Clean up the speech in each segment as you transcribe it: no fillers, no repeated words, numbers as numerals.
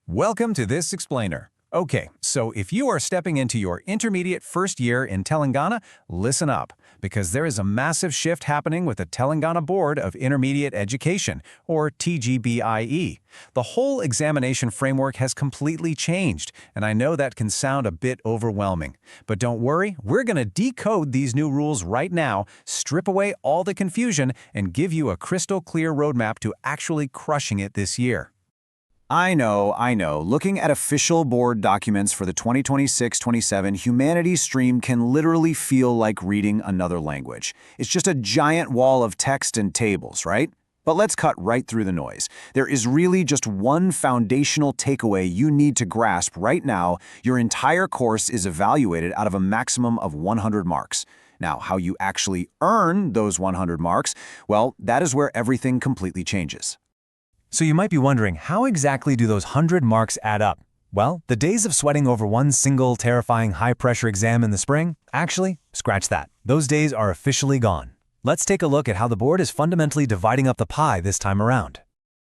Welcome to this explainer. Okay, so if you are stepping into your intermediate first year in Telangana, listen up, because there is a massive shift happening with the Telangana Board of Intermediate Education, or TGBIE. The whole examination framework has completely changed, and I know that can sound a bit overwhelming. But don't worry, we're going to decode these new rules right now, strip away all the confusion, and give you a crystal clear roadmap to actually crushing it this year. I know. Looking at official board documents for the 2026-27 Humanities stream can literally feel like reading another language. It's just a giant wall of text and tables, right? But let's cut right through the noise. There is really just one foundational takeaway you need to grasp right now. Your entire course is evaluated out of a maximum of 100 marks. Now, how you actually earn those 100 marks, well, that is where everything completely changes. So you might be wondering, how exactly do those 100 marks add up? Well, the days of sweating over one single terrifying high-pressure exam in the spring, actually, scratch that. Those days are officially gone. Let's take a look at how the board is fundamentally dividing up the pie this time around.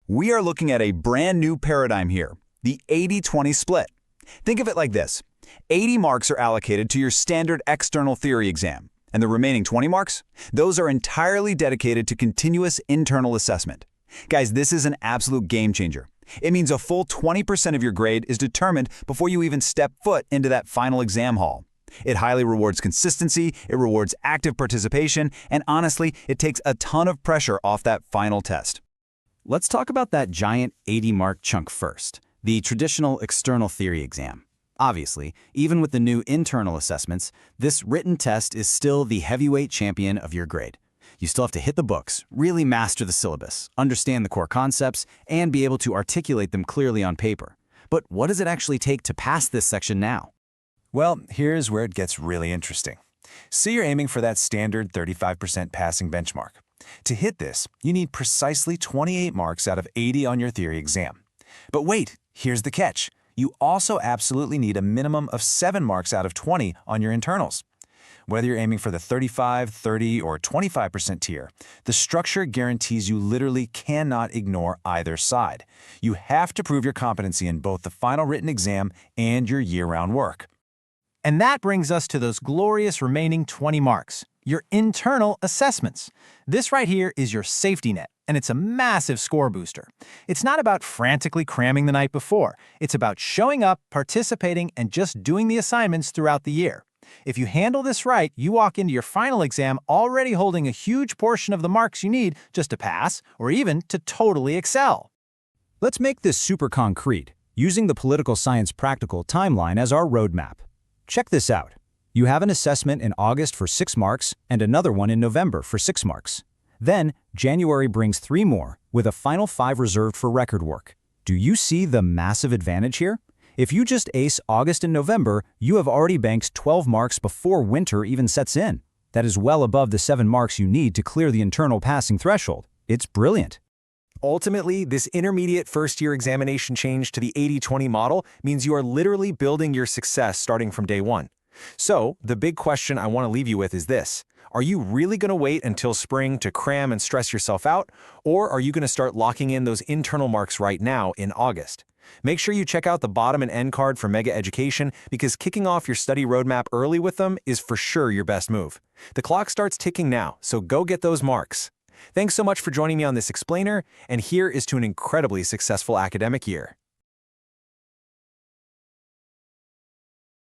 We are looking at a brand new paradigm here, the 80-20 split. Think of it like this. 80 marks are allocated to your standard external theory exam, and the remaining 20 marks? Those are entirely dedicated to continuous internal assessment. Guys, this is an absolute game changer. It means a full 20% of your grade is determined before you even step foot into that final exam hall. It highly rewards consistency, it rewards active participation, and honestly, it takes a ton of pressure off that final test. Let's talk about that giant 80-mark chunk first, the traditional external theory exam. Obviously, even with the new internal assessments, this written test is still the heavyweight champion of your grade. You still have to hit the books, really master the syllabus, understand the core concepts, and be able to articulate them clearly on paper. But what does it actually take to pass this section now? Well, here's where it gets really interesting. Say you're aiming for that standard 35% passing benchmark. To hit this, you need precisely 28 marks out of 80 on your theory exam. But wait, here's the catch. You also absolutely need a minimum of 7 marks out of 20 on your internals. Whether you're aiming for the 35, 30, or 25% tier, the structure guarantees you literally cannot ignore either side. You have to prove your competency in both the final written exam and your year-round work. And that brings us to those glorious remaining 20 marks, your internal assessments. This right here is your safety net, and it's a massive score booster. It's not about frantically cramming the night before. It's about showing up, participating, and just doing the assignments throughout the year. If you handle this right, you walk into your final exam already holding a huge portion of the marks you need just to pass, or even to totally excel. Let's make this super concrete, using the political science practical timeline as our roadmap. Check this out. You have an assessment in August for 6 marks and another one in November for 6 marks. Then, January brings 3 more, with a final 5 reserved for record work. Do you see the massive advantage here? If you just ace August and November, you have already banked 12 marks before winter even sets in. That is well above the 7 marks you need to clear the internal passing threshold. It's brilliant. Ultimately, this intermediate first-year examination change to the 80-20 model means you are literally building your success starting from day one. So, the big question I want to leave you with is this. Are you really going to wait until spring to cram and stress yourself out, or are you going to start locking in those internal marks right now in August? Make sure you check out the bottom and end card for Mega Education, because kicking off your study roadmap early with them is for sure your best move. The clock starts ticking now, so go get those marks. Thanks so much for joining me on this explainer, and here is to an incredibly successful academic year.